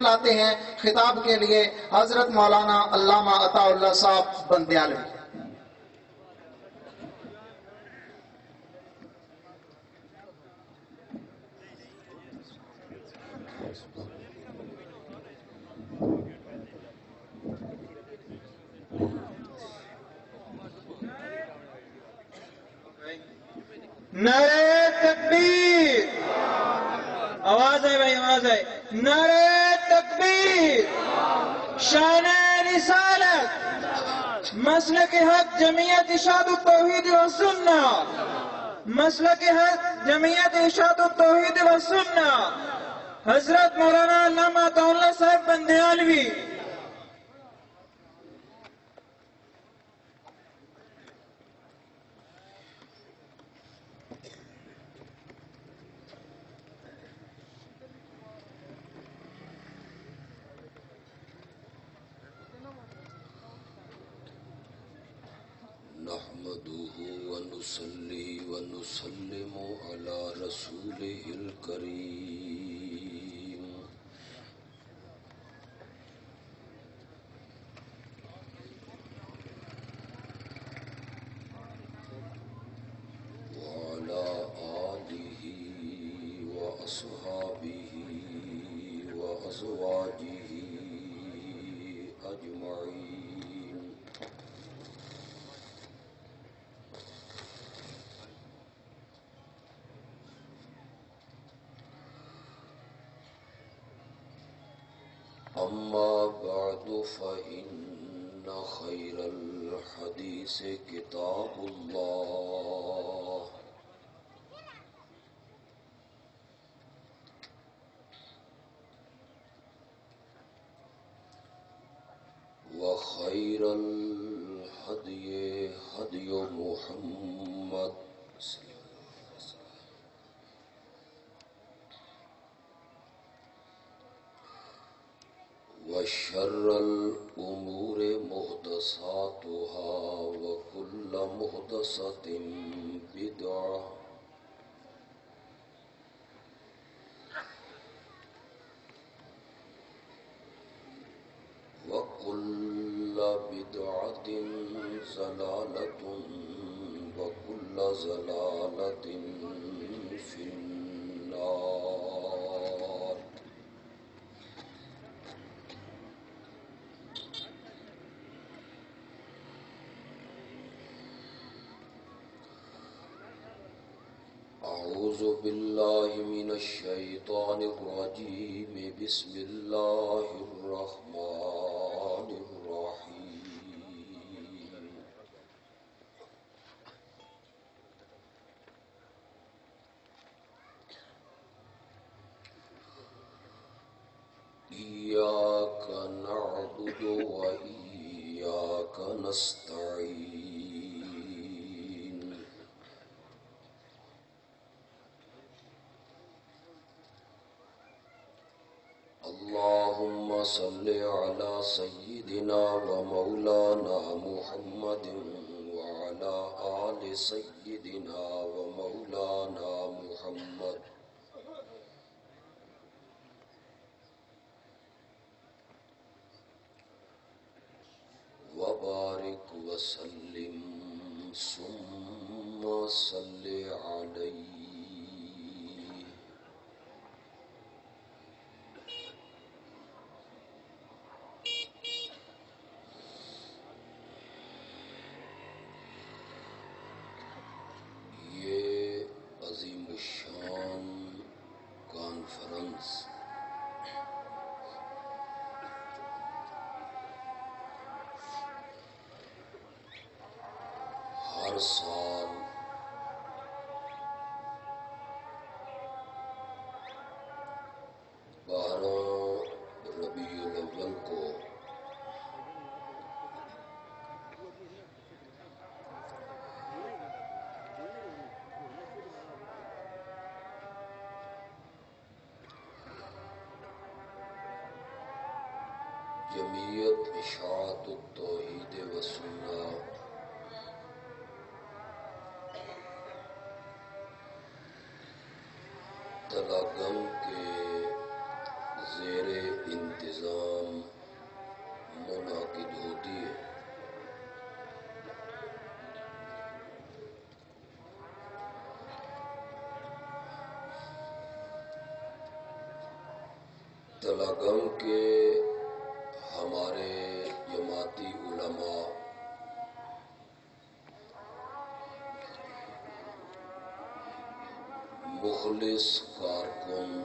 لاتے ہیں خطاب کے لیے حضرت مولانا علامہ عطا اللہ صاحب بندیالوی۔ نعرہ تکبیر، آواز ہے بھائی، آواز ہے، نعرہ تکبیر، شان رسالت، مسلک حق جمعیت ارشاد التوحید و سنہ، مسلک حق جمعیت ارشاد التوحید و سنہ، حضرت مولانا علامہ عطا اللہ صاحب بندیالوی۔ نحمده ونصلي ونسلم على رسوله الكريم وعلى آله وأصحابه وأزواجه أجمعين۔ أما بعد فإن خير الحديث كتاب الله وخير الهدي هدي محمد وشر الأمور محدثاتها وكل محدثة بدعة وكل بدعة ضلالة وكل ضلالة في النار۔ أعوذ بالله من الشيطان الرجيم، بسم الله الرحمن الرحيم۔ إياك نعبد وإياك نستعين، اللهم صل على سيدنا ومولانا محمد وعلى آل سيدنا ومولانا محمد وبارك وسلم ثم صل عليه۔ یہ عظیم الشان کانفرنس ہر سال ربیع الاول کو جمعیت اشاعت التوحید و سنہ تلاگم کے زیر انتظام قلعہگنج کے ہمارے جماعتی علماء مخلص کارکن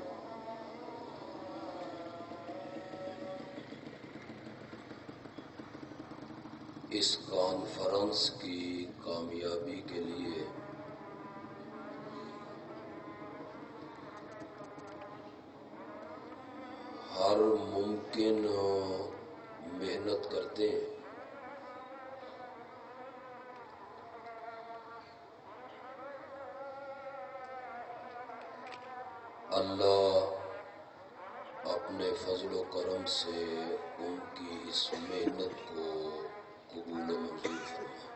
اس کانفرنس کی کامیابی کے لیے ہر ممکن محنت کرتے ہیں۔ اللہ اپنے فضل و کرم سے ان کی اس محنت کو قبول و منظور فرمائے۔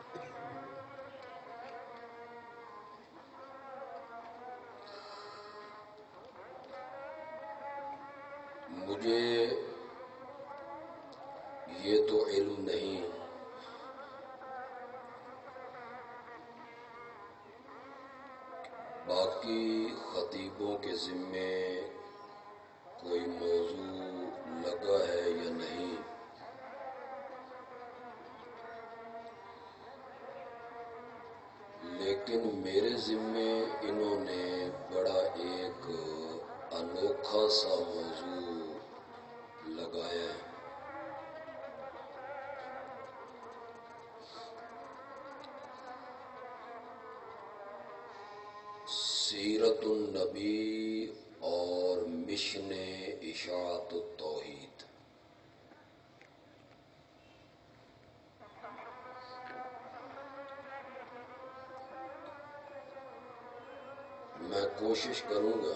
مجھے یہ تو علم نہیں باقی خطیبوں کے ذمے کوئی موضوع لگا ہے یا نہیں، لیکن میرے ذمے انہوں نے بڑا ایک انوکھا سا موضوع لگایا ہے۔ سیرت النبی اور مشن اشاعت التوحید۔ میں کوشش کروں گا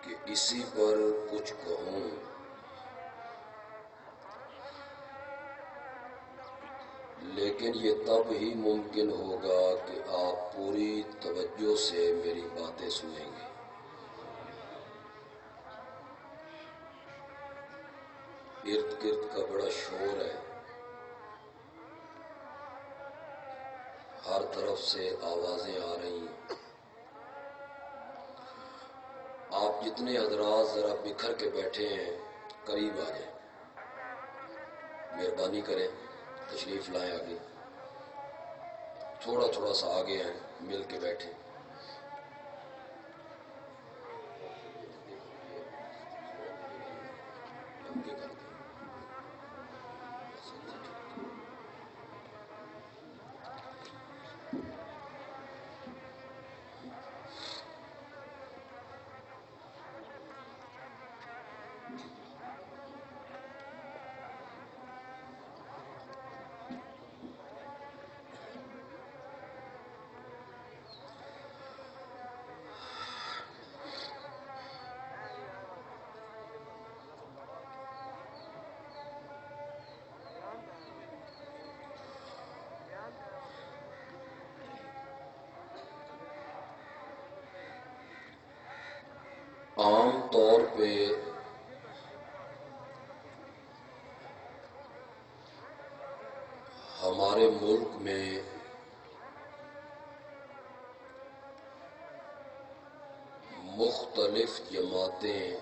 کہ اسی پر کچھ کہوں، لیکن یہ تب ہی ممکن ہوگا کہ آپ پوری توجہ سے میری باتیں سنیں گے۔ ارد گرد کا بڑا شور ہے، ہر طرف سے آوازیں آ رہی ہیں۔ آپ جتنے حضرات ذرا بکھر کے بیٹھے ہیں قریب آ جائیں، مہربانی کریں، تشریف لائیں آگے، تھوڑا تھوڑا سا آگے ہیں، مل کے بیٹھیں۔ عام طور پہ ہمارے ملک میں مختلف جماعتیں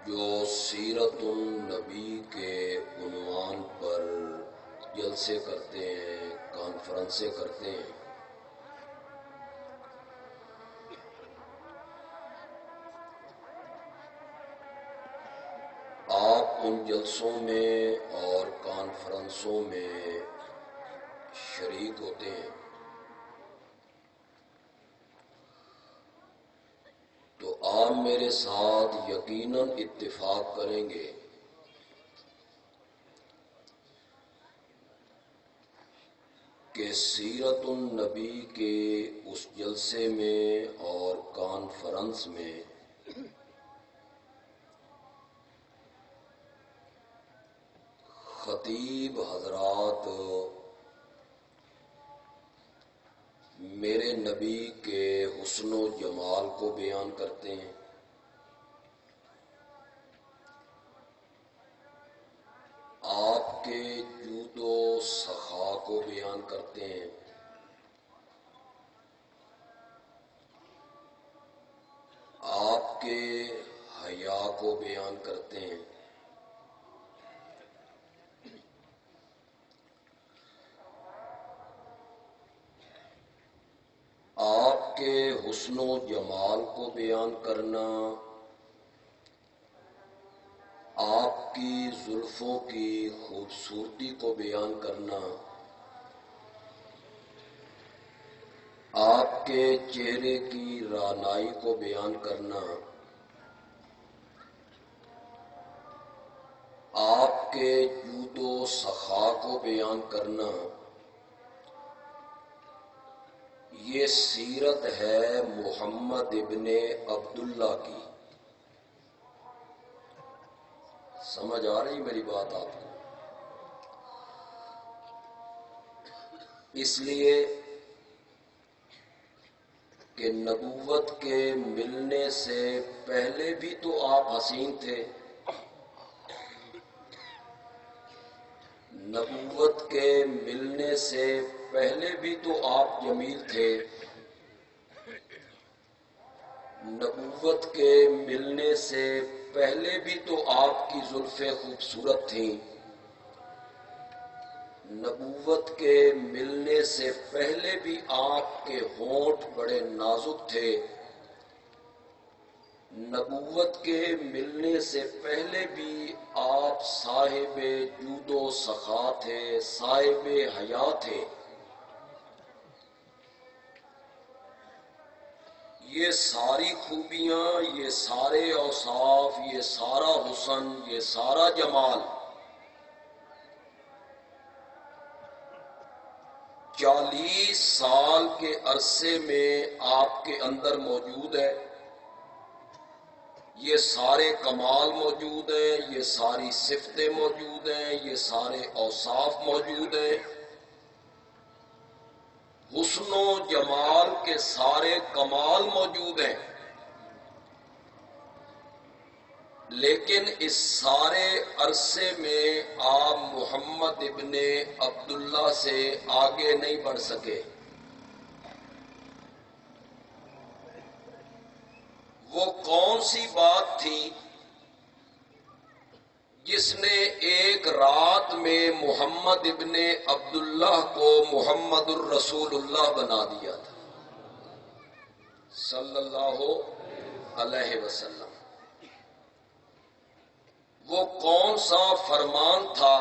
جو سیرت النبی کے عنوان پر جلسے کرتے ہیں، کانفرنسیں کرتے ہیں، آپ ان جلسوں میں اور کانفرنسوں میں شریک ہوتے ہیں تو آپ میرے ساتھ یقیناً اتفاق کریں گے کہ سیرت النبی کے اس جلسے میں اور کانفرنس میں خطیب حضرات میرے نبی کے حسن و جمال کو بیان کرتے ہیں، آپ کے جود و سخا کو بیان کرتے ہیں، آپ کے حیا کو بیان کرتے ہیں، آپ کے حسن و جمال کو بیان کرنا، آپ کی زلفوں کی خوبصورتی کو بیان کرنا، آپ کے چہرے کی رعنائی کو بیان کرنا، آپ کے جود و سخا کو بیان کرنا، یہ سیرت ہے محمد ابن عبداللہ کی۔ سمجھ آ رہی میری بات آپ کو؟ اس لیے کہ نبوت کے ملنے سے پہلے بھی تو آپ حسین تھے، نبوت کے ملنے سے پہلے بھی تو آپ جمیل تھے، نبوت کے ملنے سے پہلے بھی تو آپ کی زلفیں خوبصورت تھیں، نبوت کے ملنے سے پہلے بھی آپ کے ہونٹ بڑے نازک تھے، نبوت کے ملنے سے پہلے بھی آپ صاحب جود و سخا تھے، صاحب حیا تھے۔ یہ ساری خوبیاں، یہ سارے اوصاف، یہ سارا حسن، یہ سارا جمال 40 سال کے عرصے میں آپ کے اندر موجود ہے، یہ سارے کمال موجود ہیں، یہ ساری صفتیں موجود ہیں، یہ سارے اوصاف موجود ہیں، حسن و جمال کے سارے کمال موجود ہیں، لیکن اس سارے عرصے میں آپ محمد ابن عبداللہ سے آگے نہیں بڑھ سکے۔ وہ کون سی بات تھی جس نے ایک رات میں محمد ابن عبداللہ کو محمد الرسول اللہ بنا دیا تھا صلی اللہ علیہ وسلم؟ وہ کون سا فرمان تھا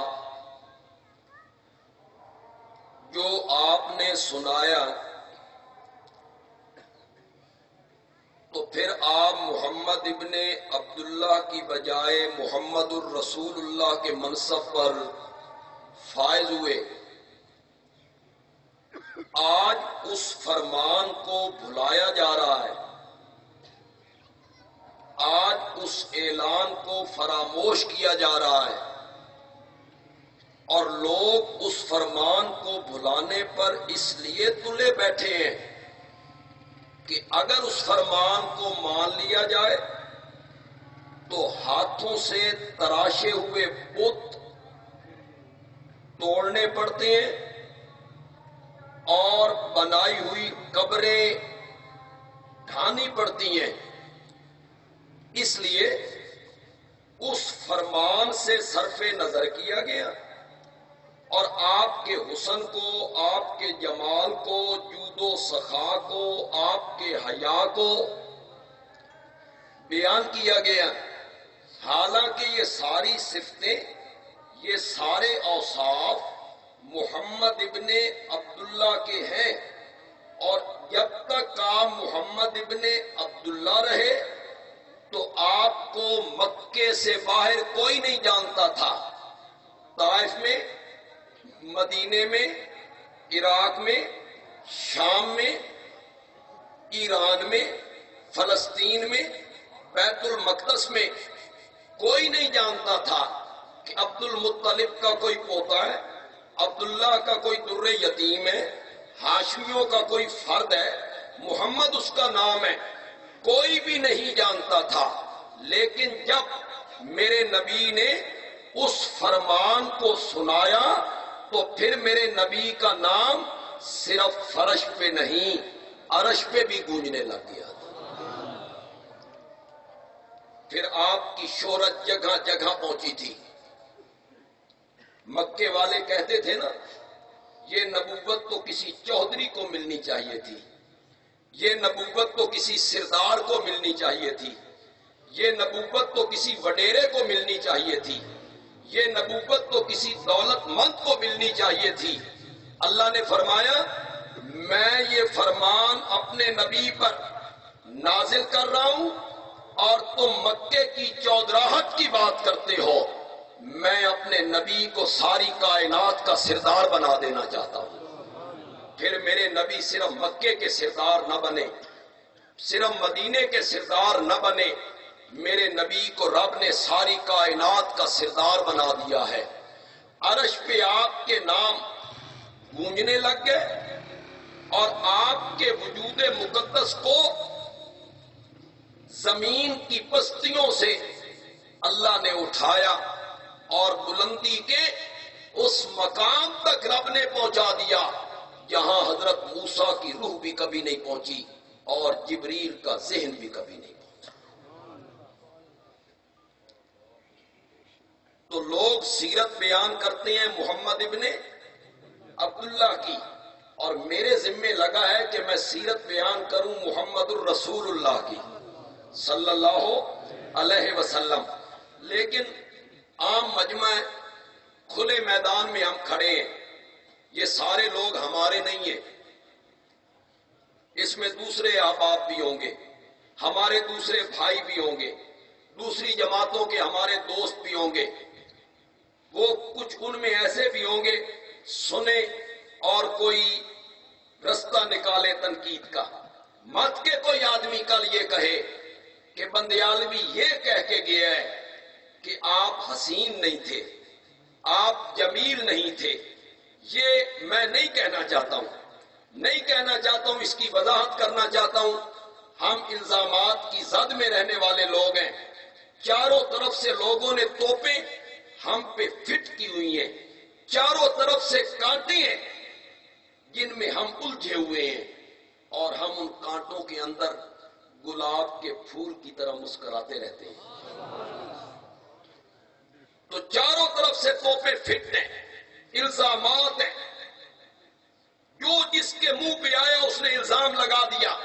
جو آپ نے سنایا تو پھر آپ محمد ابن عبداللہ کی بجائے محمد الرسول اللہ کے منصب پر فائز ہوئے؟ آج اس فرمان کو بھلایا جا رہا ہے، آج اس اعلان کو فراموش کیا جا رہا ہے، اور لوگ اس فرمان کو بھلانے پر اس لیے تلے بیٹھے ہیں کہ اگر اس فرمان کو مان لیا جائے تو ہاتھوں سے تراشے ہوئے بت توڑنے پڑتے ہیں اور بنائی ہوئی قبریں ڈھانی پڑتی ہیں۔ اس لیے اس فرمان سے صرف نظر کیا گیا اور آپ کے حسن کو، آپ کے جمال کو، جود و سخا کو، آپ کے حیا کو بیان کیا گیا، حالانکہ یہ ساری صفتیں، یہ سارے اوصاف محمد ابن عبداللہ کے ہیں، اور جب تک آپ محمد ابن عبداللہ رہے تو آپ کو مکے سے باہر کوئی نہیں جانتا تھا۔ طائف میں، مدینے میں، عراق میں، شام میں، ایران میں، فلسطین میں، بیت المقدس میں کوئی نہیں جانتا تھا کہ عبد المطلب کا کوئی پوتا ہے، عبداللہ کا کوئی در یتیم ہے، ہاشمیوں کا کوئی فرد ہے، محمد اس کا نام ہے، کوئی بھی نہیں جانتا تھا۔ لیکن جب میرے نبی نے اس فرمان کو سنایا تو پھر میرے نبی کا نام صرف فرش پہ نہیں عرش پہ بھی گونجنے لگ گیا تھا۔ پھر آپ کی شہرت جگہ جگہ پہنچی تھی۔ مکے والے کہتے تھے نا، یہ نبوت تو کسی چودھری کو ملنی چاہیے تھی، یہ نبوت تو کسی سردار کو ملنی چاہیے تھی، یہ نبوت تو کسی وڈیرے کو ملنی چاہیے تھی، یہ نبوت تو کسی دولت مند کو ملنی چاہیے تھی۔ اللہ نے فرمایا میں یہ فرمان اپنے نبی پر نازل کر رہا ہوں، اور تم مکے کی چودراہٹ کی بات کرتے ہو، میں اپنے نبی کو ساری کائنات کا سردار بنا دینا چاہتا ہوں۔ پھر میرے نبی صرف مکے کے سردار نہ بنے، صرف مدینے کے سردار نہ بنے، میرے نبی کو رب نے ساری کائنات کا سردار بنا دیا ہے۔ عرش پہ آپ کے نام گونجنے لگ گئے، اور آپ کے وجود مقدس کو زمین کی پستیوں سے اللہ نے اٹھایا اور بلندی کے اس مقام تک رب نے پہنچا دیا جہاں حضرت موسیٰ کی روح بھی کبھی نہیں پہنچی اور جبریل کا ذہن بھی کبھی نہیں پہنچا۔ تو لوگ سیرت بیان کرتے ہیں محمد ابن عبداللہ کی، اور میرے ذمے لگا ہے کہ میں سیرت بیان کروں محمد الرسول اللہ کی صلی اللہ علیہ وسلم۔ لیکن عام مجمع کھلے میدان میں ہم کھڑے ہیں، یہ سارے لوگ ہمارے نہیں ہیں، اس میں دوسرے احباب بھی ہوں گے، ہمارے دوسرے بھائی بھی ہوں گے، دوسری جماعتوں کے ہمارے دوست بھی ہوں گے، وہ کچھ ان میں ایسے بھی ہوں گے سنے اور کوئی رستہ نکالے تنقید کا۔ مت کہ کوئی آدمی کل یہ کہے کہ بندیالوی یہ کہہ کے گیا ہے کہ آپ حسین نہیں تھے، آپ جمیل نہیں تھے۔ یہ میں نہیں کہنا چاہتا ہوں، نہیں کہنا چاہتا ہوں، اس کی وضاحت کرنا چاہتا ہوں۔ ہم الزامات کی زد میں رہنے والے لوگ ہیں، چاروں طرف سے لوگوں نے توپیں ہم پہ فٹ کی ہوئی ہیں، چاروں طرف سے کانٹے ہیں جن میں ہم الجھے ہوئے ہیں، اور ہم ان کانٹوں کے اندر گلاب کے پھول کی طرح مسکراتے رہتے ہیں۔ تو چاروں طرف سے توپیں فٹ ہیں، الزامات ہیں، جو جس کے منہ پہ آیا اس نے الزام لگا دیا۔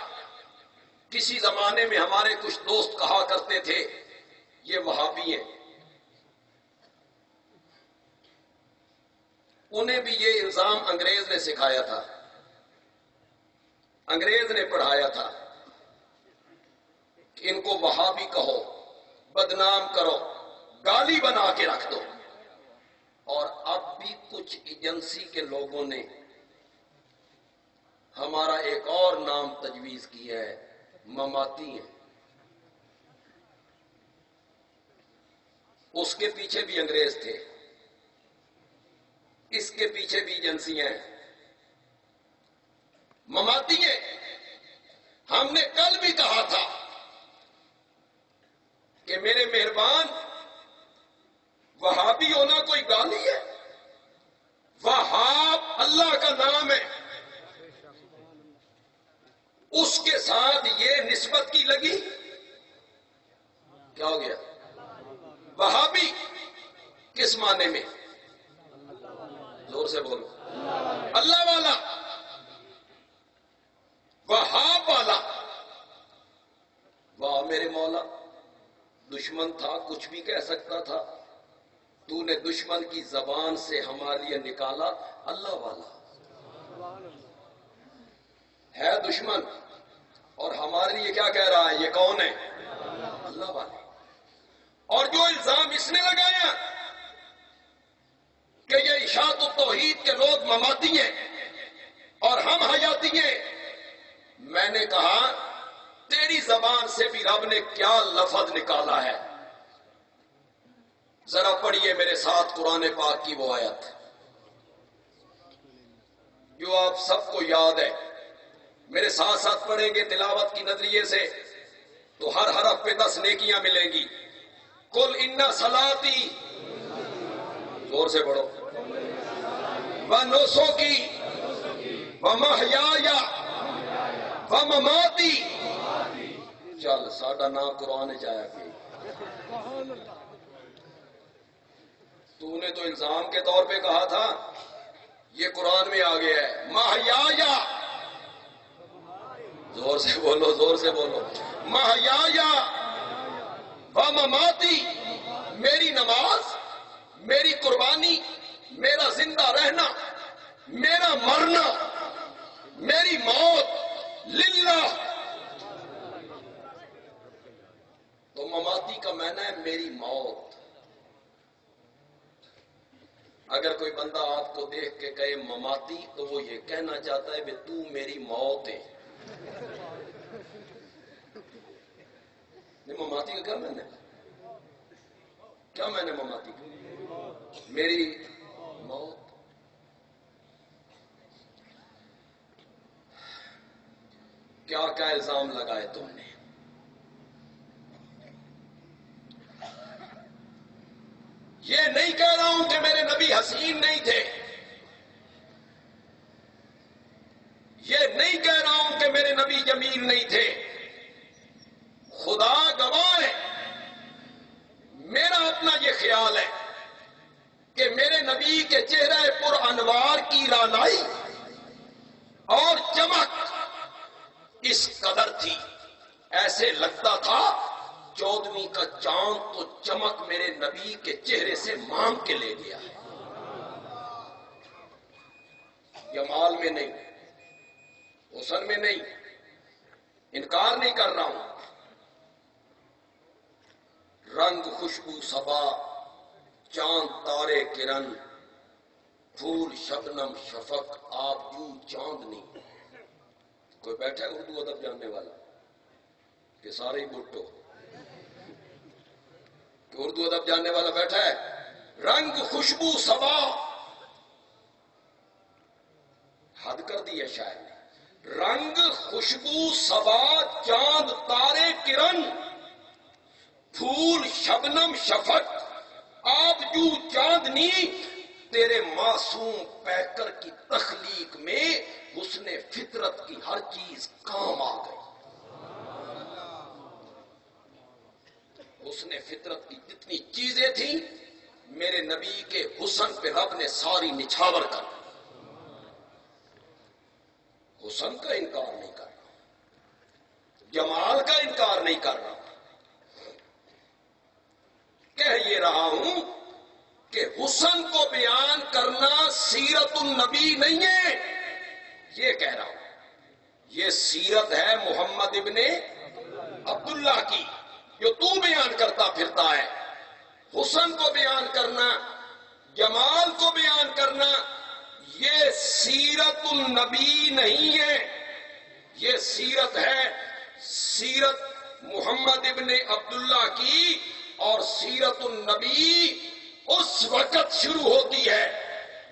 کسی زمانے میں ہمارے کچھ دوست کہا کرتے تھے یہ وہابی ہیں، انہیں بھی یہ الزام انگریز نے سکھایا تھا، انگریز نے پڑھایا تھا کہ ان کو وہابی کہو، بدنام کرو، گالی بنا کے رکھ دو۔ اور اب بھی کچھ ایجنسی کے لوگوں نے ہمارا ایک اور نام تجویز کیا ہے، مماتی ہیں۔ اس کے پیچھے بھی انگریز تھے، اس کے پیچھے بھی ایجنسیاں ہیں، مماتی ہیں۔ ہم نے کل بھی کہا تھا کہ میرے مہربان، وہابی ہونا کوئی گالی ہے؟ وہاب اللہ کا نام ہے، اس کے ساتھ یہ نسبت کی لگی، کیا ہو گیا؟ وہابی کس معنی میں؟ زور سے بولو۔ اللہ والا، وہاب والا۔ واہ میرے مولا، دشمن تھا کچھ بھی کہہ سکتا تھا، تو نے دشمن کی زبان سے ہمارے لیے نکالا اللہ والا۔ ہے دشمن اور ہمارے لیے کیا کہہ رہا ہے؟ یہ کون ہے؟ اللہ والا۔ اور جو الزام اس نے لگایا کہ یہ اشاعت التوحید کے لوگ مماتی ہیں اور ہم حیاتی ہیں، میں نے کہا تیری زبان سے بھی رب نے کیا لفظ نکالا ہے؟ ذرا پڑھیے میرے ساتھ قرآن پاک کی وہ آیت جو آپ سب کو یاد ہے، میرے ساتھ ساتھ پڑھیں گے تلاوت کی نظریے سے تو ہر حرف پہ 10 نیکیاں ملیں گی۔ قل ان صلاتی، زور سے پڑھو، ونسکی ومحیایا ومماتی. چل ساڈا نام قرآن چایا کہ تو نے تو الزام کے طور پہ کہا تھا، یہ قرآن میں آ گیا ہے. محیایا، زور سے بولو، زور سے بولو. محیایا ومماتی، میری نماز، میری قربانی، میرا زندہ رہنا، میرا مرنا، میری موت للہ. تو مماتی کا معنی ہے میری موت. اگر کوئی بندہ آپ کو دیکھ کے کہے مماتی تو وہ یہ کہنا چاہتا ہے کہ تو میری موت ہے. مماتی کا کیا معنی ہے؟ کیا معنی مماتی کا؟ میری موت. کیا کیا الزام لگائے تم نے؟ یہ نہیں کہہ رہا ہوں کہ میرے نبی حسین نہیں تھے، یہ نہیں کہہ رہا ہوں کہ میرے نبی جمیل نہیں تھے. خدا گواہ ہے، میرا اپنا یہ خیال ہے کہ میرے نبی کے چہرے پر انوار کی رانائی اور چمک اس قدر تھی، ایسے لگتا تھا 14ویں کا چاند تو چمک میرے نبی کے چہرے سے مانگ کے لے گیا. جمال میں نہیں، حسن میں نہیں، انکار نہیں کر رہا ہوں. رنگ خوشبو صبا، چاند تارے کرن، پھول شبنم شفق، آپ یوں چاندنی. کوئی بیٹھا ہے اردو ادب جاننے والا کہ سارے ہی بھٹو؟ کہ اردو ادب جاننے والا بیٹھا ہے؟ رنگ خوشبو صبا، حد کر دی ہے شاعر نے. رنگ خوشبو صبا، چاند تارے کرن، پھول شبنم شفق، آپ جو چاندنی. تیرے معصوم پیکر کی تخلیق میں حسن فطرت کی ہر چیز کام آ گئی. حسن فطرت کی جتنی چیزیں تھیں میرے نبی کے حسن پہ رب نے ساری نچھاور کر. حسن کا انکار نہیں کر رہا، جمال کا انکار نہیں کر رہا. کہہ یہ رہا ہوں کہ حسن کو بیان کرنا سیرت النبی نہیں ہے، یہ کہہ رہا ہوں. یہ سیرت ہے محمد ابن عبداللہ کی جو تو بیان کرتا پھرتا ہے. حسن کو بیان کرنا، جمال کو بیان کرنا، یہ سیرت النبی نہیں ہے. یہ سیرت ہے سیرت محمد ابن عبداللہ کی. اور سیرت النبی اس وقت شروع ہوتی ہے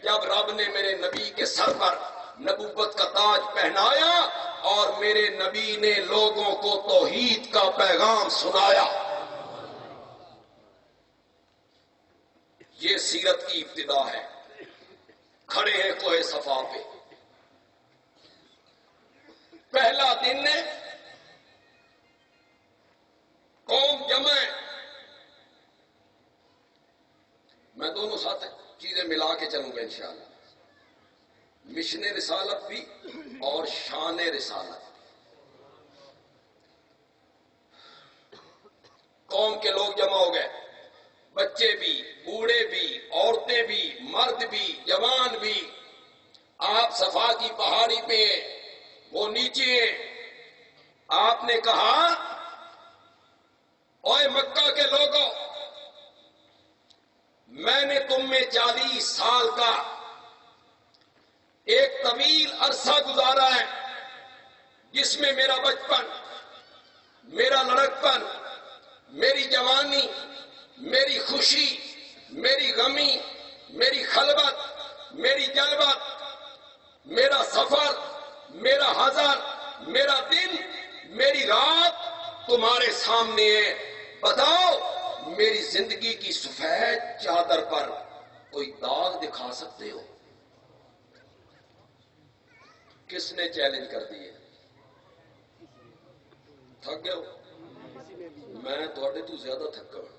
جب رب نے میرے نبی کے سر پر نبوت کا تاج پہنایا اور میرے نبی نے لوگوں کو توحید کا پیغام سنایا. یہ سیرت کی ابتدا ہے. کھڑے ہیں کوہ صفا پہ، پہلا دن ہے، قوم جمع ہے. میں دونوں ساتھ چیزیں ملا کے چلوں گا انشاءاللہ. مشن رسالت بھی اور شان رسالت. قوم کے لوگ جمع ہو گئے، بچے بھی، بوڑھے بھی، عورتیں بھی، مرد بھی، جوان بھی. آپ صفا کی پہاڑی پہ ہیں، وہ نیچے ہیں. آپ نے کہا اوے مکہ کے لوگوں، میں نے تم میں 40 سال کا ایک طویل عرصہ گزارا ہے جس میں میرا بچپن، میرا لڑکپن، میری جوانی، میری خوشی، میری غمی، میری خلوت، میری جلوت، میرا سفر، میرا حضر، میرا دن، میری رات تمہارے سامنے ہے. بتاؤ میری زندگی کی سفید چادر پر کوئی داغ دکھا سکتے ہو؟ کس نے چیلنج کر دیے؟ تھک گئے ہو؟ میں تھوڑے تو زیادہ تھکا ہوں.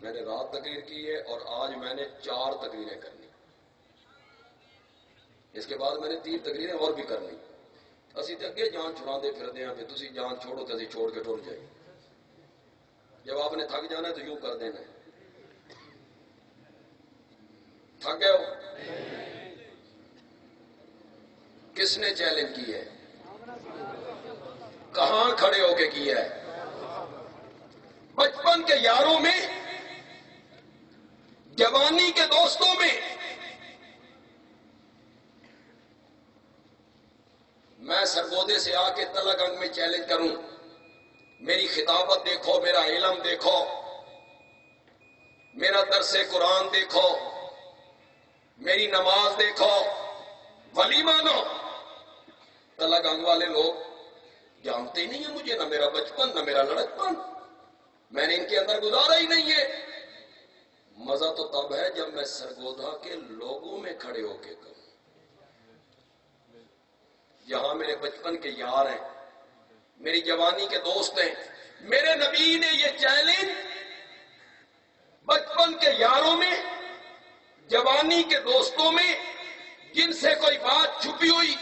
میں نے رات تقریر کی ہے اور آج میں نے 4 تقریریں کرنی. اس کے بعد میں نے 3 تقریریں اور بھی کرنی. اسی تے اگے جان چھڑا دے پھر دے ہیں تسی جان چھوڑو تے اسی چھوڑ کے ٹر جائے. جب آپ نے تھک جانا ہے تو یوں کر دینا ہے. تھک گئے ہو؟ کس نے چیلنج کی ہے؟ کہاں کھڑے ہو کے کیا ہے؟ بچپن کے یاروں میں، جوانی کے دوستوں میں. میں سرگودے سے آ کے تلگنگ میں چیلنج کروں، میری خطابت دیکھو، میرا علم دیکھو، میرا درس قرآن دیکھو، میری نماز دیکھو، ولی مانو. تلگنگ والے لوگ جانتے ہی نہیں ہیں مجھے، نہ میرا بچپن نہ میرا لڑکپن، میں نے ان کے اندر گزارا ہی نہیں ہے. مزہ تو تب ہے جب میں سرگودا کے لوگوں میں کھڑے ہو کے کروں، جہاں میرے بچپن کے یار ہیں، میری جوانی کے دوست ہیں. میرے نبی نے یہ چیلنج بچپن کے یاروں میں، جوانی کے دوستوں میں، جن سے کوئی بات چھپی ہوئی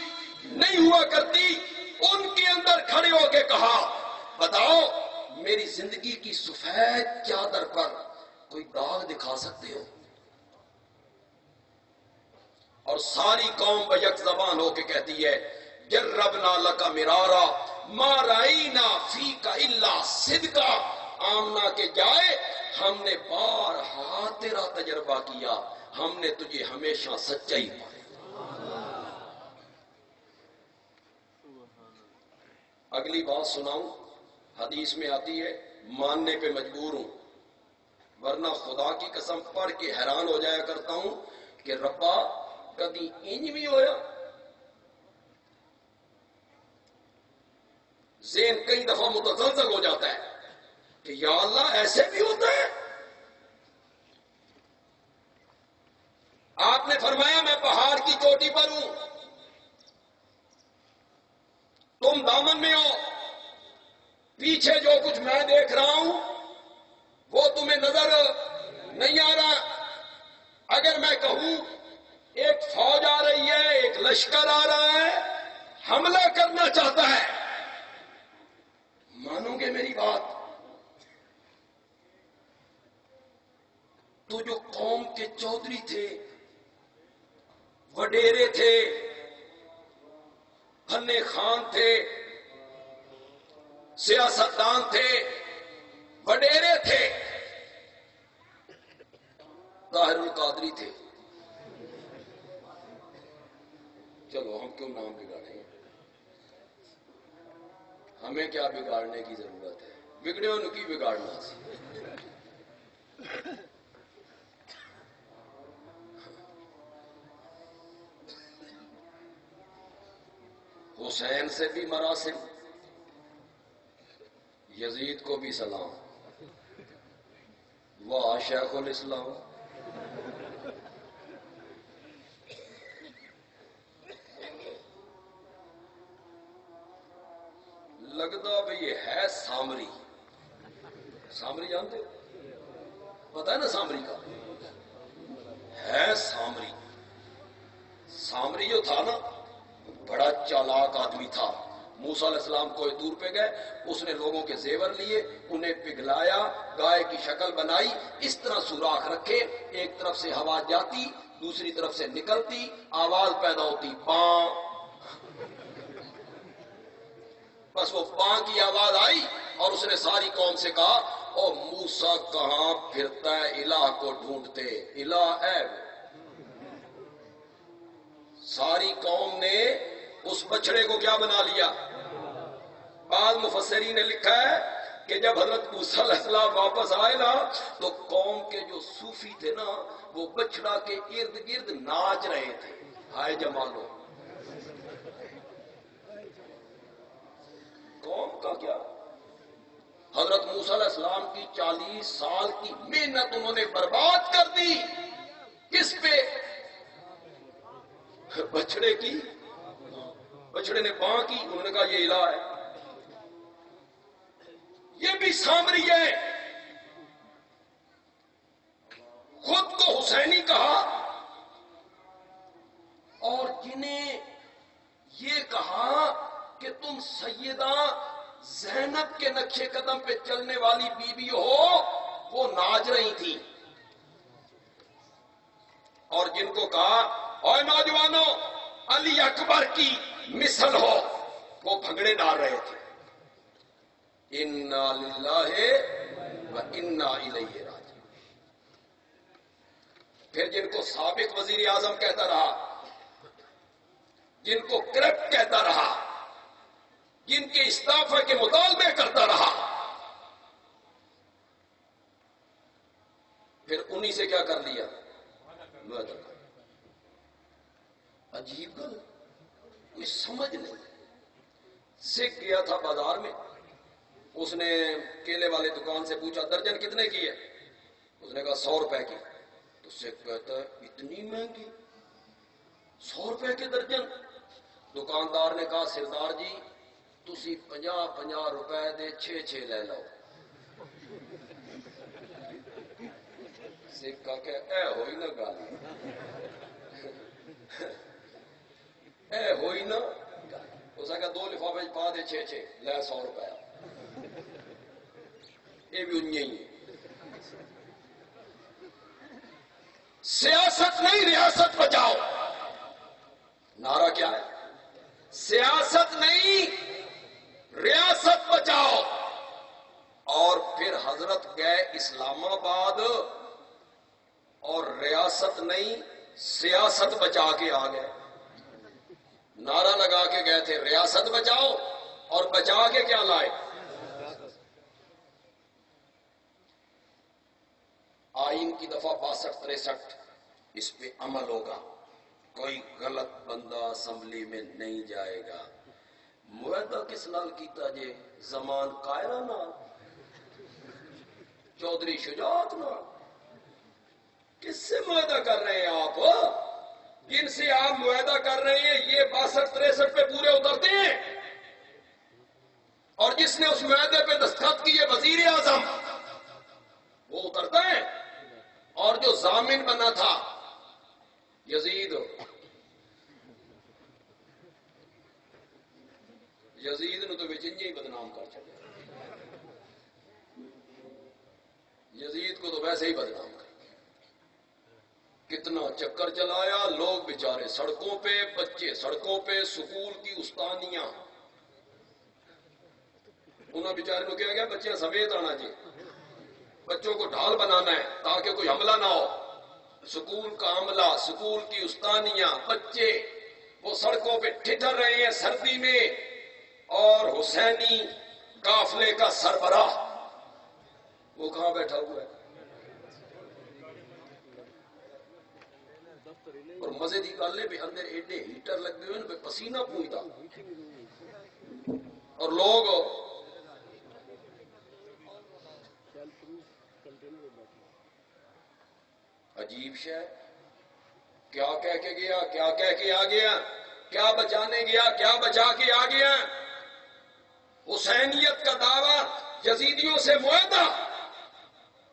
نہیں ہوا کرتی، ان کے اندر کھڑے ہو کے کہا، بتاؤ میری زندگی کی سفید چادر پر کوئی داغ دکھا سکتے ہو؟ اور ساری قوم بیک زبان ہو کے کہتی ہے، جربنا لک مرارا ما رائینا فیک الا صدقا. آمنا کے جائے، ہم نے بارہا تیرا تجربہ کیا، ہم نے تجھے ہمیشہ سچائی پائی. اگلی بات سناؤں، حدیث میں آتی ہے، ماننے پہ مجبور ہوں، ورنہ خدا کی قسم پڑھ کے حیران ہو جایا کرتا ہوں کہ ربا کبھی انج بھی ہویا. ذہن کئی دفعہ متزلزل ہو جاتا ہے کہ یا اللہ ایسے بھی ہوتا ہے. آپ نے فرمایا میں پہاڑ کی چوٹی پر ہوں، تم دامن میں ہو، پیچھے جو کچھ میں دیکھ رہا ہوں وہ تمہیں نظر نہیں آ رہا. اگر میں کہوں ایک فوج آ رہی ہے، ایک لشکر آ رہا ہے، حملہ کرنا چاہتا ہے، مانو گے میری بات؟ تو جو قوم کے چودھری تھے، وڈیرے تھے، فنے خان تھے، سیاستدان تھے، وڈیرے تھے، طاہر القادری تھے. چلو ہم کیوں نام بگاڑیں، ہمیں کیا بگاڑنے کی ضرورت ہے، بگڑے ان کی بگاڑنا سی. حسین سے بھی مراسم، یزید کو بھی سلام، واہ شیخ الاسلام. لگتا بھئی یہ ہے سامری. سامری جانتے ہو؟ پتہ ہے نا سامری کا؟ ہے سامری. سامری جو تھا نا بڑا چالاک آدمی تھا. موسیٰ علیہ السلام کوئی دور پہ گئے، اس نے لوگوں کے زیور لیے، انہیں پگھلایا، گائے کی شکل بنائی، اس طرح سوراخ رکھے، ایک طرف سے ہوا جاتی، دوسری طرف سے نکلتی، آواز پیدا ہوتی، پاں. بس وہ پاں کی آواز آئی اور اس نے ساری قوم سے کہا، او موسیٰ کہاں پھرتا ہے، الہ کو ڈھونڈتے، الہ ہے. ساری قوم نے اس بچڑے کو کیا بنا لیا؟ بعض مفسرین نے لکھا ہے کہ جب حضرت موسیٰ علیہ السلام واپس آئے نا تو قوم کے جو صوفی تھے نا وہ بچڑا کے ارد گرد ناچ رہے تھے. ہائے جمالو. قوم کا کیا؟ حضرت موسیٰ علیہ السلام کی 40 سال کی محنت انہوں نے برباد کر دی. کس پہ؟ بچڑے کی بچڑے نے باں کی، انہوں نے کہا یہ الہ ہے، یہ بھی سامری ہے، خود کو حسینی کہا، اور جنہیں یہ کہا کہ تم سیدہ زینب کے نقشے قدم پہ چلنے والی بیوی ہو، وہ ناچ رہی تھی، اور جن کو کہا اے نوجوانوں علی اکبر کی مثل ہو، وہ بھنگڑے ڈال رہے تھے۔ انا للہ و انا الیہ راجعون۔ پھر جن کو سابق وزیر اعظم کہتا رہا، جن کو کرپٹ کہتا رہا، جن کے استعفے کے مطالبے کرتا رہا، پھر انہی سے کیا کر لیا؟ عجیب گل، کوئی سمجھ نہیں۔ سکھ گیا تھا بازار میں، اس نے کیلے والے دکان سے پوچھا درجن کتنے کی ہے؟ اس نے کہا 100 روپے کی۔ تو سکھ کہتا ہے اتنی مہنگی، 100 روپے کی درجن؟ دکاندار نے کہا سردار جی تسی 50 روپے دے 6 لے لو۔ سکھ کہا کہ اے ہوئی نہ گل، اے ہوئی نا، اس نے کہا 2 لفافے پا دے 6 لے 100 روپے۔ یہ بھی انہیں ہی ہے۔ سیاست نہیں ریاست بچاؤ، نعرہ کیا ہے؟ سیاست نہیں ریاست بچاؤ۔ اور پھر حضرت گئے اسلام آباد اور ریاست نہیں سیاست بچا کے آ گئے۔ نعرہ لگا کے گئے تھے ریاست بچاؤ، اور بچا کے کیا لائے؟ آئین کی دفعہ 62-63 اس پہ عمل ہوگا، کوئی غلط بندہ اسمبلی میں نہیں جائے گا۔ معاہدہ کس نال کیتا جے؟ زمان قائرہ نال، چودھری شجاعت نال۔ کس سے معاہدہ کر رہے ہیں آپ؟ جن سے آپ معاہدہ کر رہے ہیں یہ 62-63 پہ پورے اترتے ہیں، اور جس نے اس معاہدے پہ دستخط کیے وزیر اعظم وہ اترتا ہے، اور جو ضامن بنا تھا یزید نو تو بچنجے ہی بدنام کر چکے، یزید کو تو ویسے ہی بدنام کر، کتنا چکر چلایا، لوگ بیچارے سڑکوں پہ، بچے سڑکوں پہ، سکول کی استانیاں، انہوں بیچارے کو کیا گیا بچے سمیت آنا چاہیے، بچوں کو ڈھال بنانا ہے تاکہ کوئی حملہ نہ ہو۔ سکول کا عملہ، سکول کی استانیاں، بچے وہ سڑکوں پہ ٹھٹر رہے ہیں سردی میں، اور حسینی قافلے کا سربراہ وہ کہاں بیٹھا ہوا ہے؟ اور مزے دی گل ہے بھی اندر ایڈے ہیٹر لگے ہوئے ہیں پسینہ پوئتا، اور لوگ عجیب شے، کیا کہہ کے گیا، کیا کہہ کے آ گیا، کیا بچانے گیا، کیا بچا کے آ گیا؟ حسینیت کا دعویٰ، یزیدیوں سے معاہدہ۔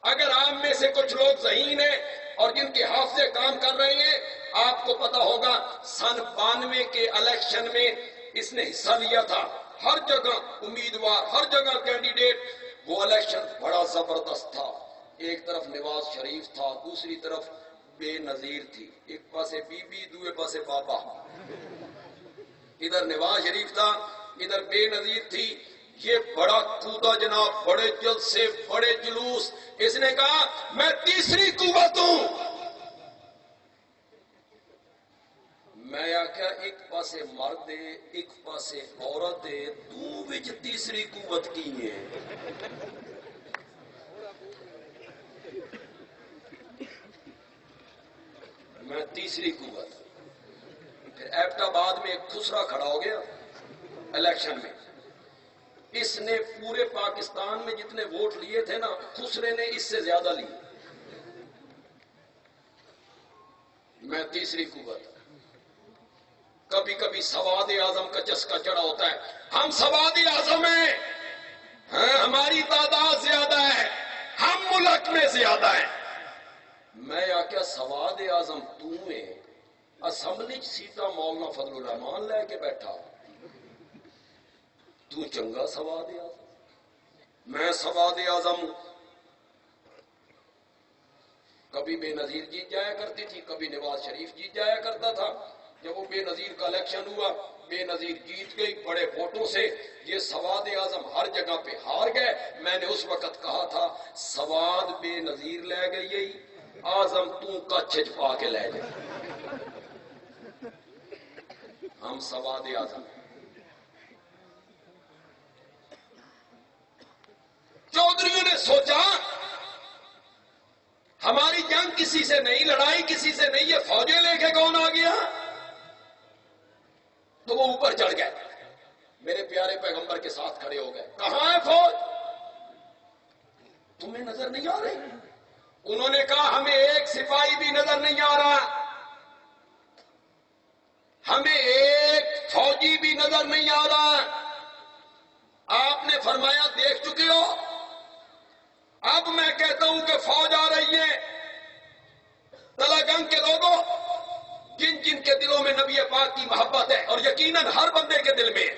اگر آپ میں سے کچھ لوگ ذہین ہیں اور جن کے حافظے کام کر رہے ہیں، آپ کو پتا ہوگا سن 92 کے الیکشن میں اس نے حصہ لیا تھا، ہر جگہ امیدوار، ہر جگہ کینڈیڈیٹ، وہ الیکشن بڑا زبردست تھا، ایک طرف نواز شریف تھا، دوسری طرف بے نظیر تھی، ایک پاسے بی بی دوسرے پاسے بابا، ادھر نواز شریف تھا ادھر بے نظیر تھی، یہ بڑا کودا جناب، بڑے جلسے، بڑے جلوس، اس نے کہا میں تیسری قوت ہوں، میں آخیا ایک پاسے مرد ہے ایک پاسے عورت ہے، تو وچ تیسری قوت کی ہے؟ میں تیسری قوت۔ پھر ایبٹ آباد میں ایک خسرا کھڑا ہو گیا الیکشن میں، اس نے پورے پاکستان میں جتنے ووٹ لیے تھے نا، خسرے نے اس سے زیادہ لیے، میں تیسری قوت۔ کبھی کبھی سواد اعظم کا چسکا چڑھا ہوتا ہے. ہم سواد اعظم ہیں، ہماری تعداد زیادہ ہے، ہم ملک میں زیادہ ہیں. میں آکھیا سواد اعظم تو ہے، اسمبلی سیٹا مولانا فضل الرحمان لے کے بیٹھا، تو چنگا سواد اعظم. میں سواد اعظم ہوں. کبھی بے نظیر جیت جایا کرتی تھی، کبھی نواز شریف جیت جایا کرتا تھا. جب وہ بے نظیر کا الیکشن ہوا، بے نظیر جیت گئی بڑے ووٹوں سے، یہ سواد اعظم ہر جگہ پہ ہار گئے. میں نے اس وقت کہا تھا سواد بے نظیر لے گئی، اعظم تو کچھ چھپا کے لے جائے. ہم سواد اعظم. چودھریوں نے سوچا ہماری جنگ کسی سے نہیں، لڑائی کسی سے نہیں، یہ فوجیں لے کے کون آ گیا؟ تو وہ اوپر چڑھ گئے، میرے پیارے پیغمبر کے ساتھ کھڑے ہو گئے. کہاں ہے فوج؟ تمہیں نظر نہیں آ رہی؟ انہوں نے کہا ہمیں ایک سپاہی بھی نظر نہیں آ رہا، ہمیں ایک فوجی بھی نظر نہیں آ رہا. آپ نے فرمایا دیکھ چکے ہو، اب میں کہتا ہوں کہ فوج آ رہی ہے. تلا گنگ کے لوگوں، جن جن کے دلوں میں نبی پاک کی محبت ہے، اور یقیناً ہر بندے کے دل میں ہے،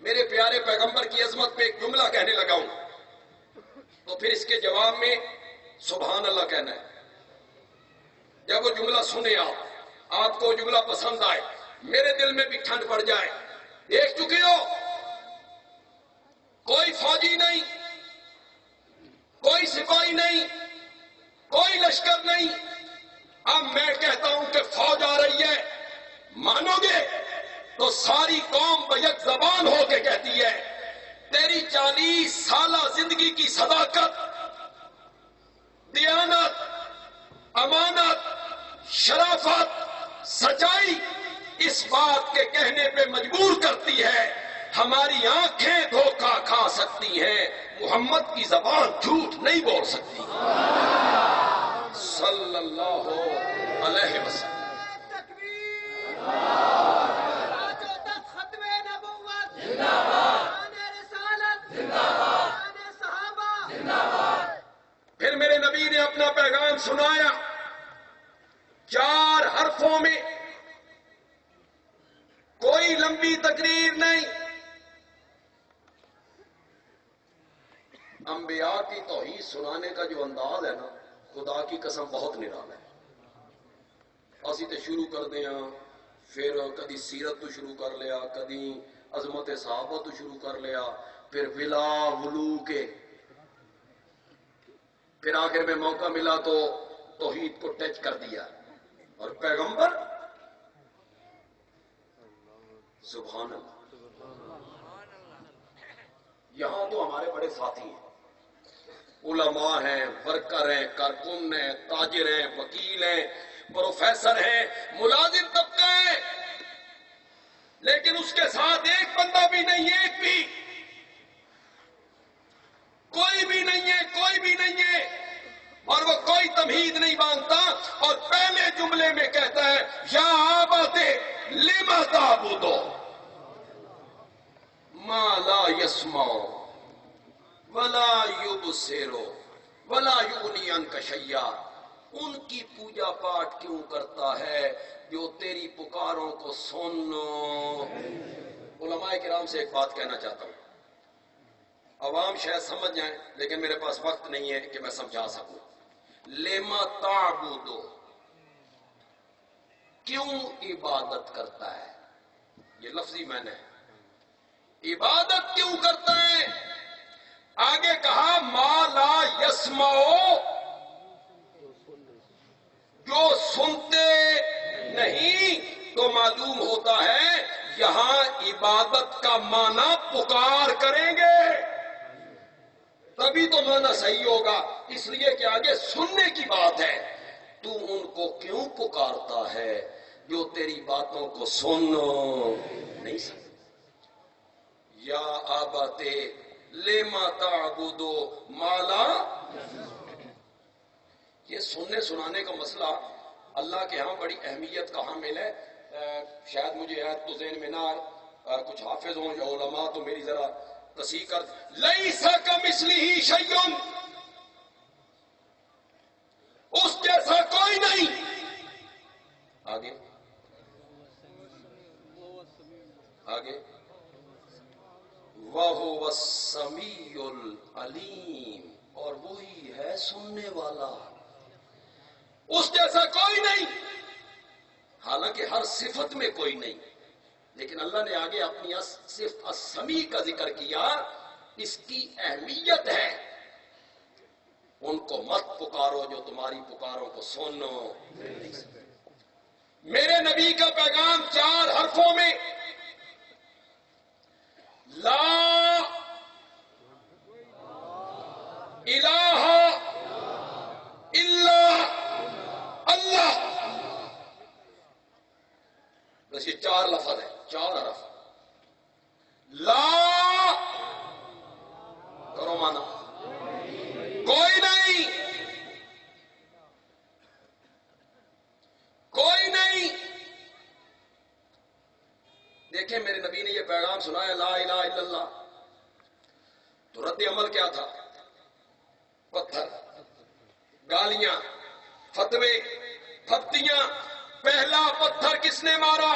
میرے پیارے پیغمبر کی عظمت پہ ایک جملہ کہنے لگا ہوں، تو پھر اس کے جواب میں سبحان اللہ کہنا ہے. جب وہ جملہ سنے آپ کو وہ جملہ پسند آئے، میرے دل میں بھی ٹھنڈ پڑ جائے. دیکھ چکے ہو کوئی فوجی نہیں، کوئی سپاہی نہیں، کوئی لشکر نہیں. اب میں کہتا ہوں کہ فوج آ رہی ہے، مانو گے؟ تو ساری قوم بیک زبان ہو کے کہتی ہے تیری 40 سالہ زندگی کی صداقت، دیانت، امانت، شرافت، سچائی اس بات کے کہنے پہ مجبور کرتی ہے ہماری آنکھیں دھوکہ کھا سکتی ہیں، محمد کی زبان جھوٹ نہیں بول سکتی صلی اللہ علیہ وسلم. پھر میرے نبی نے اپنا پیغام سنایا 4 حرفوں میں، کوئی لمبی تقریر نہیں. انبیاء کی توحید سنانے کا جو انداز ہے نا، خدا کی قسم بہت نرالا ہے. اسی تے شروع کر دیا، پھر کدی سیرت تو شروع کر لیا، کدی عظمت صحابہ تو شروع کر لیا، پھر ولا ولو کے، پھر آخر میں موقع ملا تو توحید کو ٹچ کر دیا. اور پیغمبر سبحان اللہ. یہاں تو ہمارے بڑے ساتھی ہیں، علماء ہیں، ورکر ہیں، کارکن ہیں، تاجر ہیں، وکیل ہیں، پروفیسر ہیں، ملازم طبقہ ہیں، لیکن اس کے ساتھ ایک بندہ بھی نہیں ہے، ایک بھی، کوئی بھی نہیں ہے، کوئی بھی نہیں ہے. اور وہ کوئی تمہید نہیں مانگتا، اور پہلے جملے میں کہتا ہے یا آباتے لما تعبدو ما لا یسمع ولا یبصر ولا یغنی عنک شیئا. ان کی پوجا پاٹ کیوں کرتا ہے جو تیری پکاروں کو سن. علماء کرام سے ایک بات کہنا چاہتا ہوں، عوام شاید سمجھ جائیں لیکن میرے پاس وقت نہیں ہے کہ میں سمجھا سکوں. لما تعبدو، کیوں عبادت کرتا ہے، یہ لفظی میں نے عبادت کیوں کرتا ہے. آگے کہا ما لا یسمع، جو سنتے نہیں، تو معلوم ہوتا ہے یہاں عبادت کا معنی پکار کریں گے تبھی تو معنی صحیح ہوگا، اس لیے کہ آگے سننے کی بات ہے. تو ان کو کیوں پکارتا ہے جو تیری باتوں کو سن نہیں سکتے. یا آباتے لما تعبدو ما لا. یہ سننے سنانے کا مسئلہ اللہ کے ہاں بڑی اہمیت کا حامل ہے. شاید مجھے عہد تو ذہن میں نہ کچھ حافظ ہوں یا علماء تو میری ذرا تصحیح کر. لیس کمثلہ شیء، اس جیسا کوئی نہیں. آگے آگے وَهُوَ السَّمِيعُ الْعَلِيمُ، اور وہی ہے سننے والا. اس جیسا کوئی نہیں. حالانکہ ہر صفت میں کوئی نہیں، لیکن اللہ نے آگے اپنی صفت السمیع کا ذکر کیا. اس کی اہمیت ہے. ان کو مت پکارو جو تمہاری پکاروں کو سنو. میرے نبی کا پیغام 4 حرفوں میں لا الہ الا اللہ، بس یہ 4 لفظ ہیں، 4 حرف. لا کرو مانا کوئی نہیں، کوئی نہیں. دیکھیں میرے نبی نے یہ پیغام سنایا لا الہ الا اللہ، تو رد عمل کیا تھا؟ پتھر، گالیاں، فتوے، پھپتیاں. پہلا پتھر کس نے مارا؟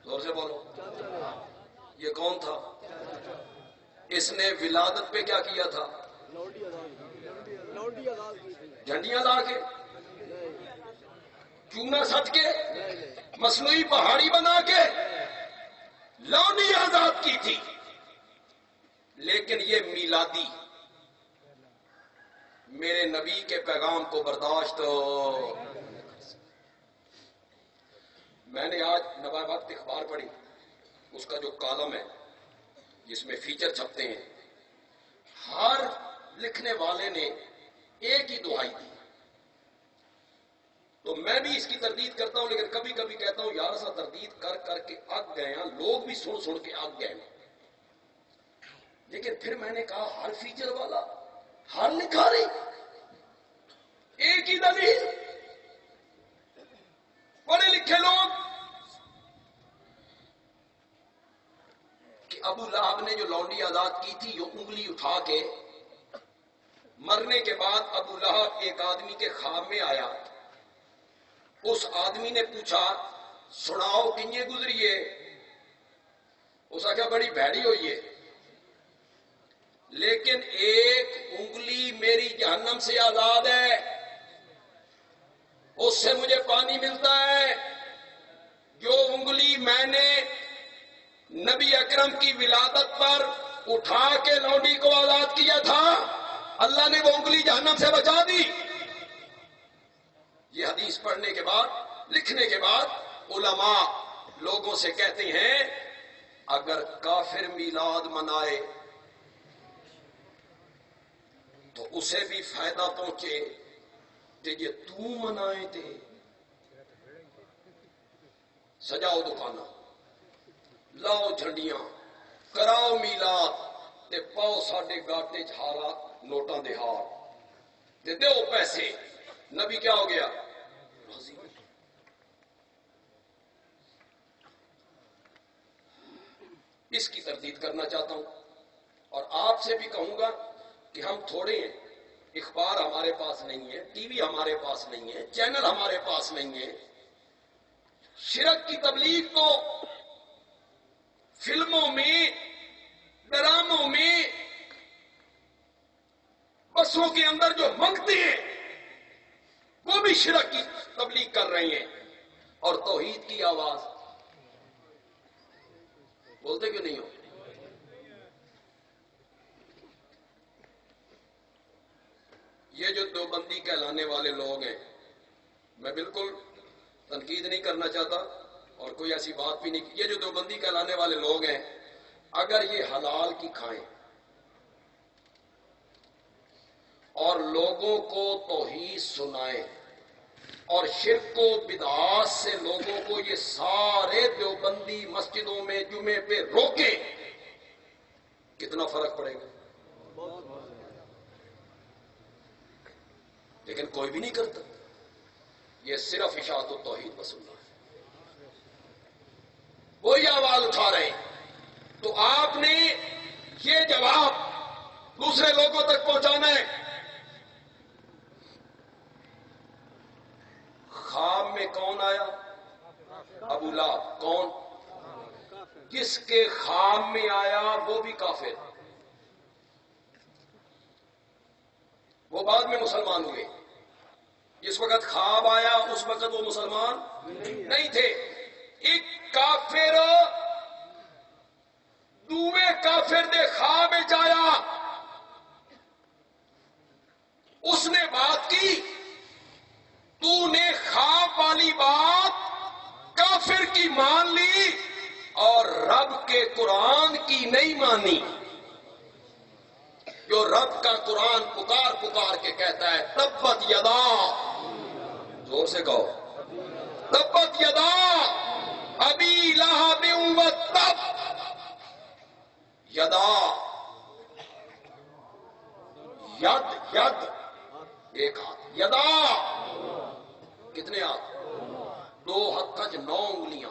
زور سے بولو. یہ کون تھا؟ اس نے ولادت پہ کیا کیا تھا؟ جھنڈیاں لا کے، چونا سٹ کے، مصنوعی پہاڑی بنا کے لونڈی آزاد کی تھی. لیکن یہ میلادی میرے نبی کے پیغام کو برداشت. میں نے آج نوائے وقت اخبار پڑھی، اس کا جو کالم ہے جس میں فیچر چھپتے ہیں، ہر لکھنے والے نے ایک ہی دہائی دی. تو میں بھی اس کی تردید کرتا ہوں، لیکن کبھی کبھی کہتا ہوں یار ایسا تردید کر کر کے اگ گئے ہیں لوگ، بھی سن سن کے اگ گئے ہیں. لیکن پھر میں نے کہا ہر فیچر والا ہر لکھا رہی ایک ہی دلیل. پڑھے لکھے لوگ کہ ابو لہب نے جو لونڈی آزاد کی تھی، جو انگلی اٹھا کے مرنے کے بعد ابو لہب ایک آدمی کے خواب میں آیا. اس آدمی نے پوچھا سناؤ کنجے گزریے؟ اس کا کیا بڑی بھیڑی ہوئی ہے، لیکن ایک انگلی میری جہنم سے آزاد ہے، اس سے مجھے پانی ملتا ہے. جو انگلی میں نے نبی اکرم کی ولادت پر اٹھا کے لونڈی کو آزاد کیا تھا، اللہ نے وہ انگلی جہنم سے بچا دی. یہ حدیث پڑھنے کے بعد، لکھنے کے بعد علماء لوگوں سے کہتے ہیں اگر کافر میلاد منائے تو اسے بھی فائدہ پہنچے کہ یہ تو منائے تھے. سجاؤ دکانہ، لاؤ جھنڈیاں، کراؤ میلاد تے پاؤ ساڈے گاٹے جھارا نوٹاں دے ہار تے دیو پیسے. نبی کیا ہو گیا؟ راضی. اس کی تردید کرنا چاہتا ہوں اور آپ سے بھی کہوں گا کہ ہم تھوڑے ہیں. اخبار ہمارے پاس نہیں ہے، ٹی وی ہمارے پاس نہیں ہے، چینل ہمارے پاس نہیں ہے. شرک کی تبلیغ کو فلموں میں، ڈراموں میں، بسوں کے اندر جو منگتے ہیں وہ بھی شرک کی تبلیغ کر رہے ہیں. اور توحید کی آواز بولتے کیوں نہیں ہو؟ یہ جو دیوبندی کہلانے والے لوگ ہیں، میں بالکل تنقید نہیں کرنا چاہتا اور کوئی ایسی بات بھی نہیں. یہ جو دیوبندی کہلانے والے لوگ ہیں، اگر یہ حلال کی کھائیں اور لوگوں کو توحید سنائیں اور شرک و بدعات سے لوگوں کو یہ سارے دیوبندی مسجدوں میں جمعے پہ روکیں، کتنا فرق پڑے گا؟ لیکن کوئی بھی نہیں کرتا. یہ صرف اشاعت التوحید و سنت ہے. وہی آواز اٹھا رہے ہیں. تو آپ نے یہ جواب دوسرے لوگوں تک پہنچانا ہے. خواب میں کون آیا؟ ابو لہب. کون؟ جس کے خواب میں آیا وہ بھی کافر. وہ بعد میں مسلمان ہوئے. جس وقت خواب آیا اس وقت وہ مسلمان نہیں تھے. ایک کافر دووے کافر دے خواب میں آیا. اس نے بات کی. تو نے خواب والی بات کافر کی مان لی اور رب کے قرآن کی نہیں مانی. جو رب کا قرآن پکار پکار کے کہتا ہے تبت یدا، زور سے کہو، تبت یدا ابی لہب وتب. یدا، ید، ید ایک ہاتھ، یدا کتنے ہاتھ؟ 2 ہاتھ 9 انگلیاں.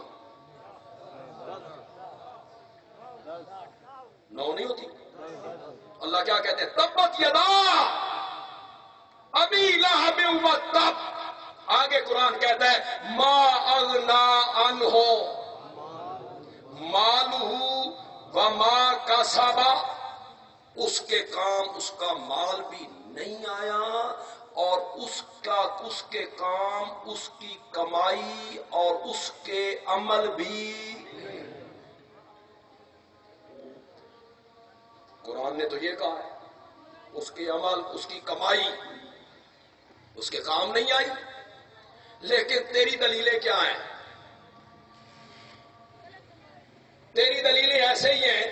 9 نہیں ہوتی؟ اللہ کیا کہتے ہیں؟ تبت یدا ابی لہب وتب. آگے قرآن کہتا ہے ما اغنا عنہ مالہ وما کسب. اس کے کام اس کا مال بھی نہیں آیا اور اس کے کام اس کی کمائی اور اس کے عمل بھی. قرآن نے تو یہ کہا ہے اس کے عمل اس کی کمائی اس کے کام نہیں آئی. لیکن تیری دلیلیں کیا ہیں؟ تیری دلیلیں ایسے ہی ہیں.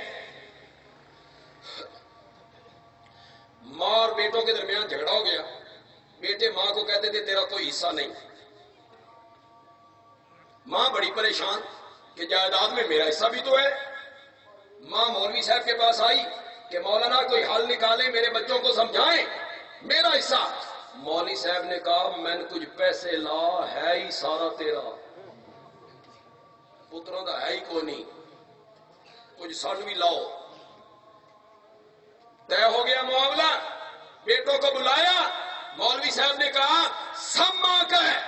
ماں اور بیٹوں کے درمیان جھگڑا ہو گیا. بیٹے ماں کو کہتے تھے تیرا کوئی حصہ نہیں. ماں بڑی پریشان کہ جائیداد میں میرا حصہ بھی تو ہے. ماں مولوی صاحب کے پاس آئی کہ مولانا کوئی حل نکالے، میرے بچوں کو سمجھائیں، میرا حصہ. مولوی صاحب نے کہا میں نے کچھ پیسے لا، ہے ہی سارا تیرا، پتروں کا ہے ہی کوئی نہیں، کچھ سن بھی لاؤ. طے ہو گیا معاملہ. بیٹوں کو بلایا. مولوی صاحب نے کہا سب ماں کا ہے.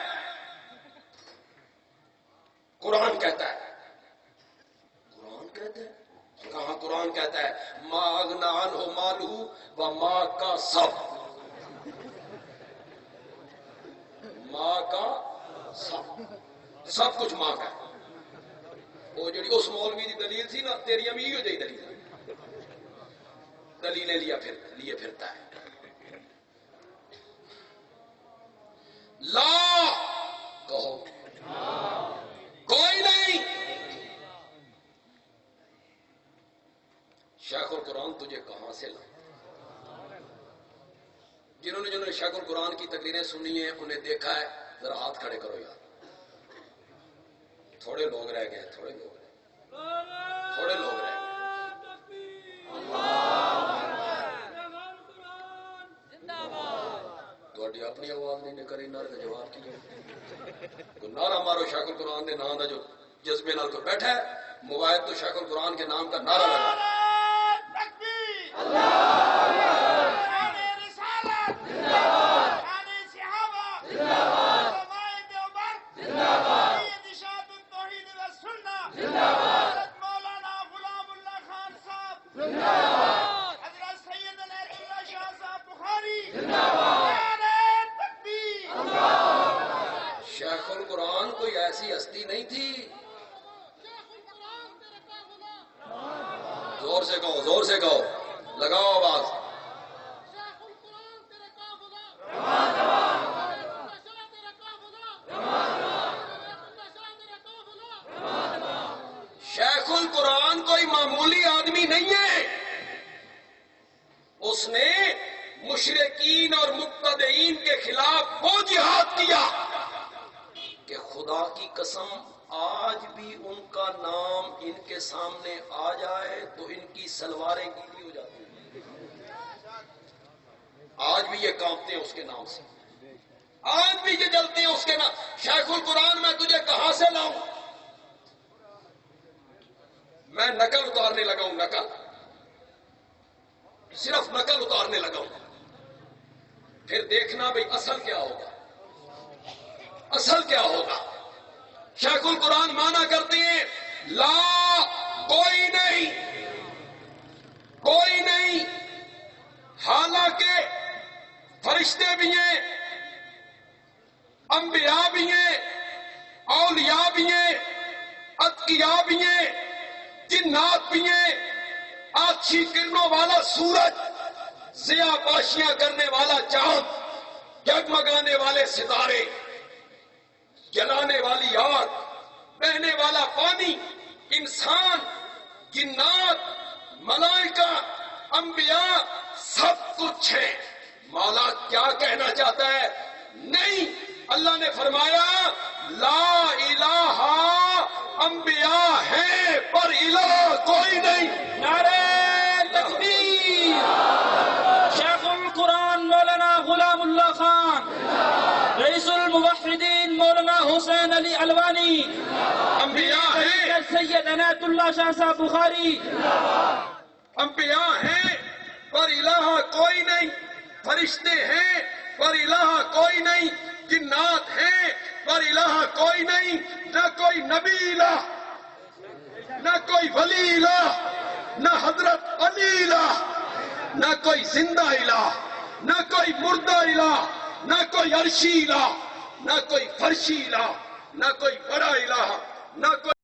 قرآن کہتا ہے، قرآن کہتا ہے، کہاں قرآن کہتا ہے ما اغنا عنہ مالہ وما کسب. ماں کا سب کچھ ماں کا ہے. وہ جڑی اس مولوی کی دلیل تھی نا، تیری امی ہو جائی دلیل، دلیلیں لیے پھرتا ہے. لا کہو کوئی نہیں. شیخ القرآن تجھے کہاں سے لا؟ جنہوں نے شیخ القرآن کی تقریریں سنی ہیں انہیں دیکھا ہے، ذرا ہاتھ کھڑے کرو یار. تھوڑے لوگ رہ گئے، تھوڑے لوگ رہ گئے. تھوڑی اپنی آواز نہیں نکلی، نعرے کا جواب کی نعرہ مارو. شیخ القرآن کے نام کا جو جذبے نال کو بیٹھا ہے، موبائل تو شیخ القرآن کے نام کا نعرہ لگا. شیخ القرآن کوئی ایسی ہستی نہیں تھی. زور سے کہو، زور سے کہو، لگاؤ آواز. شیخ القرآن کوئی معمولی آدمی نہیں ہے. اس نے مشرکین اور مبتدعین کے خلاف وہ جہاد کیا کہ خدا کی قسم آج بھی ان کا نام ان کے سامنے آ جائے تو ان کی سلواریں گیلی ہو جاتی ہیں. آج بھی یہ کانپتے ہیں اس کے نام سے. آج بھی یہ جلتے ہیں اس کے نام. شیخ القرآن میں تجھے کہاں سے لاؤں؟ میں نقل اتارنے لگا ہوں، نقل، صرف نقل اتارنے لگا ہوں. پھر دیکھنا بھئی اصل کیا ہوگا، اصل کیا ہوگا. شیخ القرآن مانا کرتے ہیں لا، کوئی نہیں، کوئی نہیں. حالانکہ فرشتے بھی ہیں، انبیاء بھی ہیں، اولیاء بھی ہیں، اتقیاء بھی ہیں، جنات بھی ہیں، آچھی کرنوں والا سورج، ضیاء پاشیاں کرنے والا چاند، جگمگانے والے ستارے، جلانے والی آگ، بہنے والا پانی، انسان، جنات، ملائکہ، انبیاء، سب کچھ ہے. مولا کیا کہنا چاہتا ہے؟ نہیں، اللہ نے فرمایا لا الہ، انبیاء ہیں پر الہ کوئی نہیں. نعرہ تکبیر. شیخ القرآن مولانا غلام اللہ خان، رئیس الموحدین مولانا حسین علی الوانی، انبیاء ہیں، سید عنایت اللہ شاہ صاحب بخاری. انبیاء ہیں پر الہ کوئی نہیں، فرشتے ہیں پر الہ کوئی نہیں، جنات ہیں پر الہ کوئی نہیں. نہ کوئی نبی الہ، نہ کوئی ولی الہ، نہ حضرت علی الہ، نہ کوئی زندہ الہ، نہ کوئی مردہ الہ، نہ کوئی عرشی الہ، نہ کوئی فرشی الہ، نہ کوئی بڑا الہ، نہ کوئی